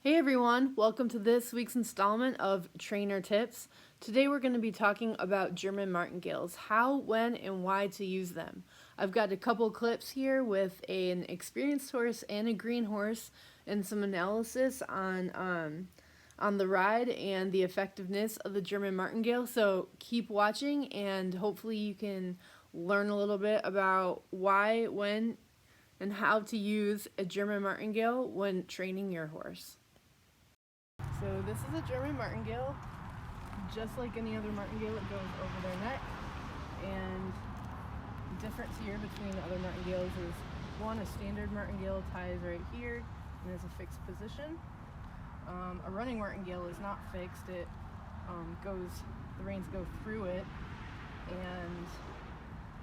Hey everyone, welcome to this week's installment of Trainer Tips. Today we're going to be talking about German Martingales, how, when, and why to use them. I've got a couple clips here with an experienced horse and a green horse and some analysis on the ride and the effectiveness of the German Martingale. So keep watching and hopefully you can learn a little bit about why, when, and how to use a German Martingale when training your horse. So this is a German Martingale. Just like any other martingale, it goes over their neck. And the difference here between the other martingales is one, a standard martingale ties right here and is a fixed position. A running martingale is not fixed. It the reins go through it, and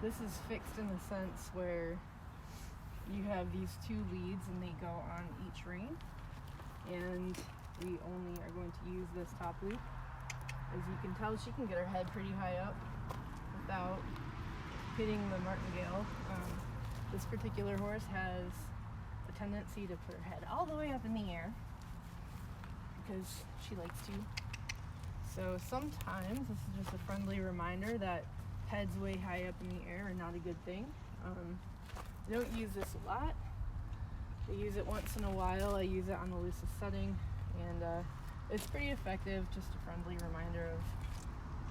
this is fixed in the sense where you have these two leads and they go on each rein, and we only are going to use this top loop. As you can tell, she can get her head pretty high up without hitting the martingale. This particular horse has a tendency to put her head all the way up in the air because she likes to. So sometimes, this is just a friendly reminder that heads way high up in the air are not a good thing. I don't use this a lot. I use it once in a while. I use it on the loosest setting, and it's pretty effective. Just a friendly reminder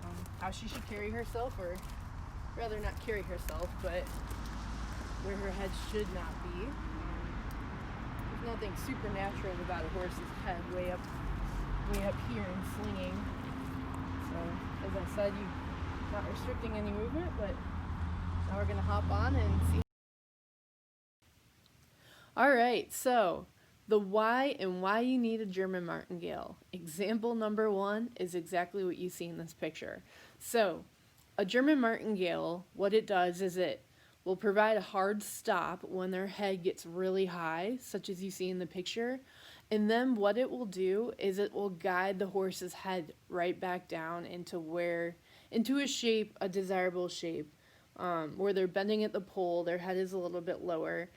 of how she should carry herself, or rather not carry herself, but where her head should not be. There's nothing supernatural about a horse's head way up here and slinging. So as I said, you're not restricting any movement, but now we're going to hop on and see. Alright, so the why and why you need a German Martingale. Example number one is exactly what you see in this picture. So a German Martingale, what it does is it will provide a hard stop when their head gets really high, such as you see in the picture. And then what it will do is it will guide the horse's head right back down into a shape, a desirable shape, where they're bending at the pole, their head is a little bit lower.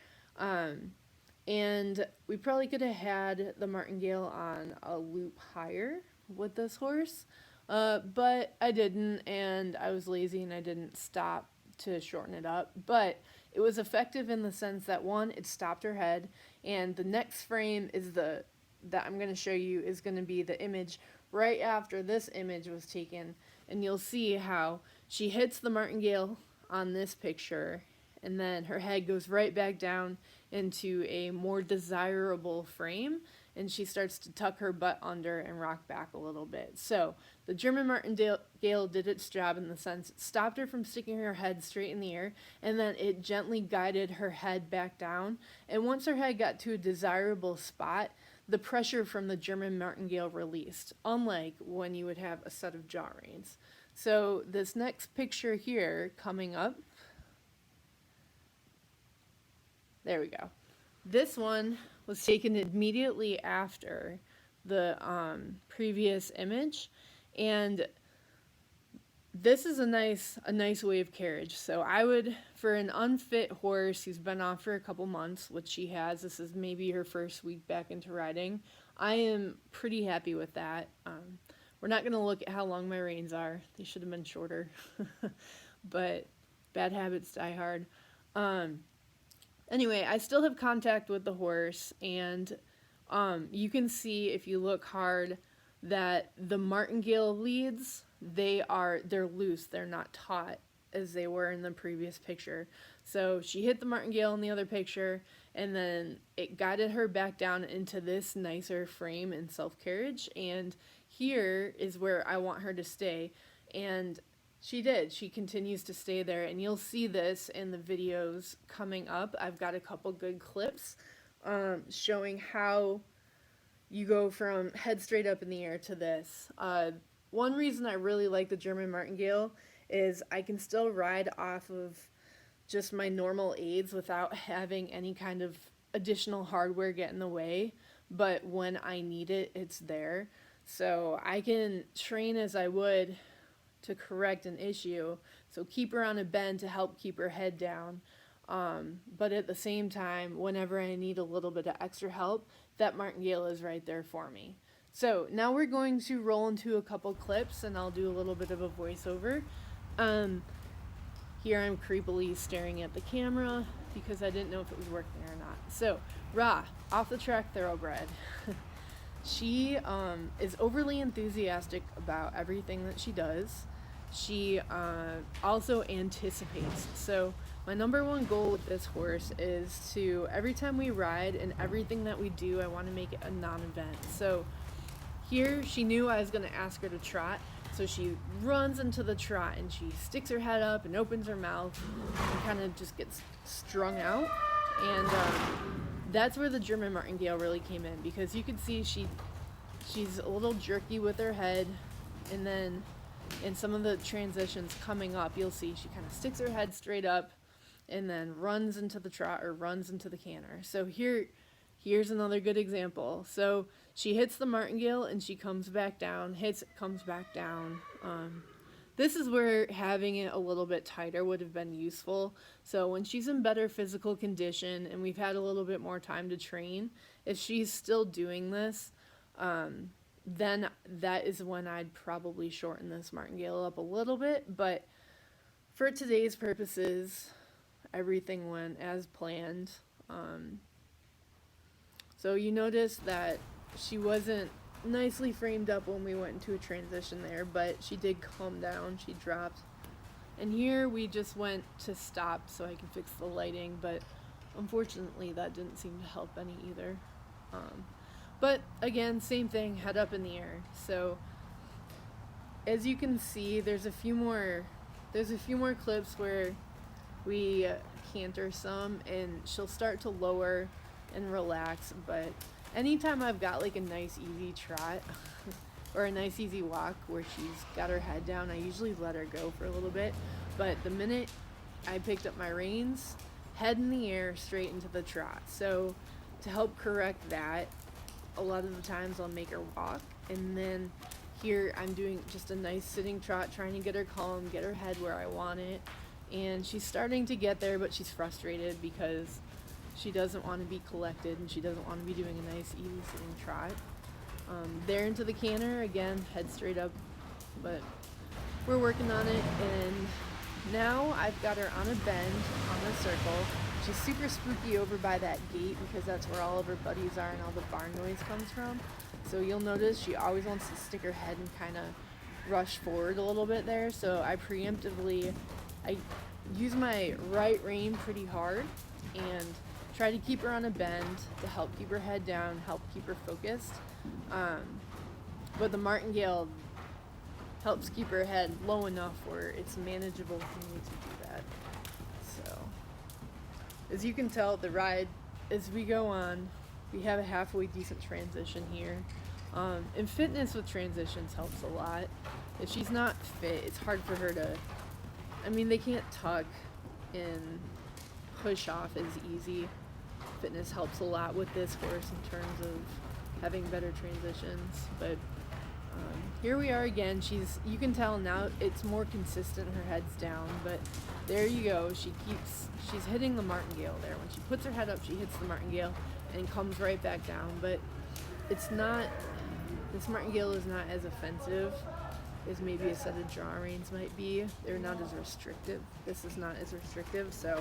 And we probably could have had the martingale on a loop higher with this horse, but I didn't, and I was lazy and I didn't stop to shorten it up. But it was effective in the sense that, one, it stopped her head, and the next frame is that I'm going to show you is going to be the image right after this image was taken, and you'll see how she hits the martingale on this picture, and then her head goes right back down into a more desirable frame, and she starts to tuck her butt under and rock back a little bit. So the German Martingale did its job in the sense it stopped her from sticking her head straight in the air, and then it gently guided her head back down. And once her head got to a desirable spot, the pressure from the German Martingale released, unlike when you would have a set of jaw reins. So this next picture here coming up, there we go. This one was taken immediately after the previous image, and this is a nice way of carriage. So I would, for an unfit horse who's been off for a couple months, which she has, this is maybe her first week back into riding, I am pretty happy with that. We're not going to look at how long my reins are. They should have been shorter, but bad habits die hard. Anyway, I still have contact with the horse, and you can see if you look hard that the martingale leads, they're loose, they're not taut as they were in the previous picture. So she hit the martingale in the other picture, and then it guided her back down into this nicer frame and self-carriage, and here is where I want her to stay. And she did. She continues to stay there, and you'll see this in the videos coming up. I've got a couple good clips showing how you go from head straight up in the air to this. One reason I really like the German Martingale is I can still ride off of just my normal aids without having any kind of additional hardware get in the way, but when I need it, it's there. So I can train as I would to correct an issue, so keep her on a bend to help keep her head down, but at the same time, whenever I need a little bit of extra help, that martingale is right there for me. So now we're going to roll into a couple clips, and I'll do a little bit of a voiceover. Here I'm creepily staring at the camera because I didn't know if it was working or not. So, Ra, off the track thoroughbred. She is overly enthusiastic about everything that she does. She also anticipates. So my number one goal with this horse is to, every time we ride and everything that we do, I want to make it a non-event. So here she knew I was going to ask her to trot. So she runs into the trot and she sticks her head up and opens her mouth and kind of just gets strung out. And that's where the German Martingale really came in, because you could see she's a little jerky with her head, and then in some of the transitions coming up, you'll see she kind of sticks her head straight up and then runs into the trot or runs into the canter. So here's another good example. So she hits the martingale and she comes back down, hits, comes back down. This is where having it a little bit tighter would have been useful. So when she's in better physical condition and we've had a little bit more time to train, if she's still doing this, then that is when I'd probably shorten this martingale up a little bit. But for today's purposes, everything went as planned. So you notice that she wasn't nicely framed up when we went into a transition there, but she did calm down, she dropped. And here we just went to stop so I can fix the lighting, but unfortunately that didn't seem to help any either. But again, same thing, head up in the air. So as you can see, there's a few more clips where we canter some and she'll start to lower and relax. But anytime I've got like a nice easy trot or a nice easy walk where she's got her head down, I usually let her go for a little bit. But the minute I picked up my reins, head in the air straight into the trot. So to help correct that, a lot of the times I'll make her walk, and then here I'm doing just a nice sitting trot, trying to get her calm, get her head where I want it. And she's starting to get there, but she's frustrated because she doesn't want to be collected and she doesn't want to be doing a nice easy sitting trot. There into the canter, again, head straight up, but we're working on it. And now I've got her on a bend, on a circle. She's super spooky over by that gate because that's where all of her buddies are and all the barn noise comes from. So you'll notice she always wants to stick her head and kind of rush forward a little bit there. So I use my right rein pretty hard and try to keep her on a bend to help keep her head down, help keep her focused. But the martingale helps keep her head low enough where it's manageable for me to do that. So as you can tell, the ride, as we go on, we have a halfway decent transition here. And fitness with transitions helps a lot. If she's not fit, it's hard for her to, they can't tuck and push off as easy. Fitness helps a lot with this horse in terms of having better transitions. But here we are again. You can tell now it's more consistent, her head's down, but there you go. She's hitting the martingale there. When she puts her head up, she hits the martingale and comes right back down. But this martingale is not as offensive as maybe a set of draw reins might be. They're not as restrictive. This is not as restrictive, so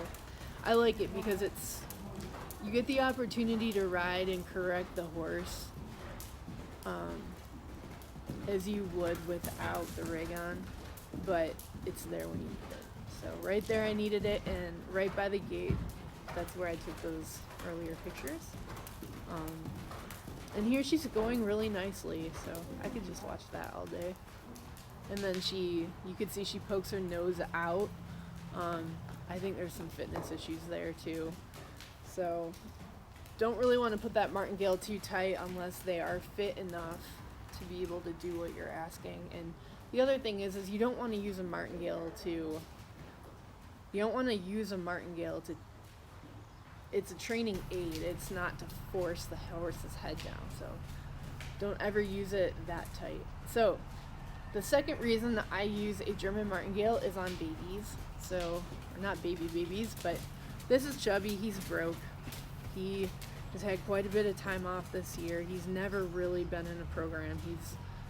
I like it because you get the opportunity to ride and correct the horse as you would without the rig on, but it's there when you need it. So right there I needed it, and right by the gate, that's where I took those earlier pictures. And here she's going really nicely, so I could just watch that all day. And then you could see she pokes her nose out. I think there's some fitness issues there too. So don't really want to put that martingale too tight unless they are fit enough to be able to do what you're asking. And the other thing is you don't want to use a martingale to, it's a training aid. It's not to force the horse's head down. So don't ever use it that tight. So the second reason that I use a German Martingale is on babies. So, or not babies, but this is Chubby. He's broke. He has had quite a bit of time off this year. He's never really been in a program.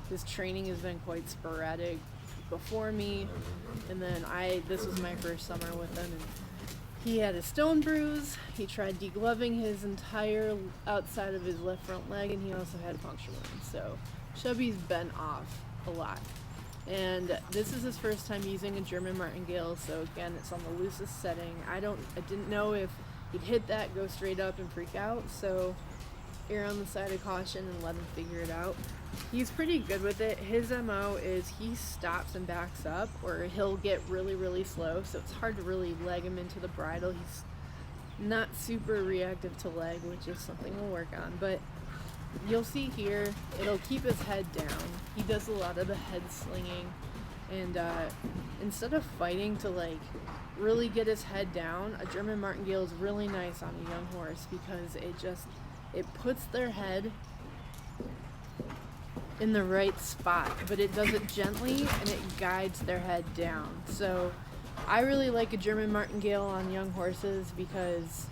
His training has been quite sporadic before me, and then this was my first summer with him, and he had a stone bruise. He tried degloving his entire outside of his left front leg, and he also had a puncture wound. So Chubby's been off a lot. And this is his first time using a German Martingale, so again, it's on the loosest setting. I didn't know if he'd hit that, go straight up, and freak out, so err on the side of caution and let him figure it out. He's pretty good with it. His MO is he stops and backs up, or he'll get really, really slow, so it's hard to really leg him into the bridle. He's not super reactive to leg, which is something we'll work on, but you'll see here, it'll keep his head down. He does a lot of the head slinging, and instead of fighting to like really get his head down, a German Martingale is really nice on a young horse because it puts their head in the right spot, but it does it gently and it guides their head down. So I really like a German Martingale on young horses because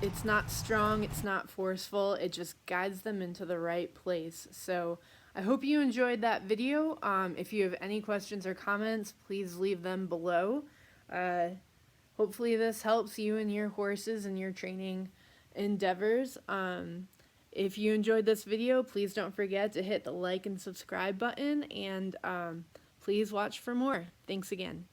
it's not strong, it's not forceful, it just guides them into the right place. So I hope you enjoyed that video. If you have any questions or comments, please leave them below. Hopefully this helps you and your horses and your training endeavors. If you enjoyed this video, please don't forget to hit the like and subscribe button, and please watch for more. Thanks again.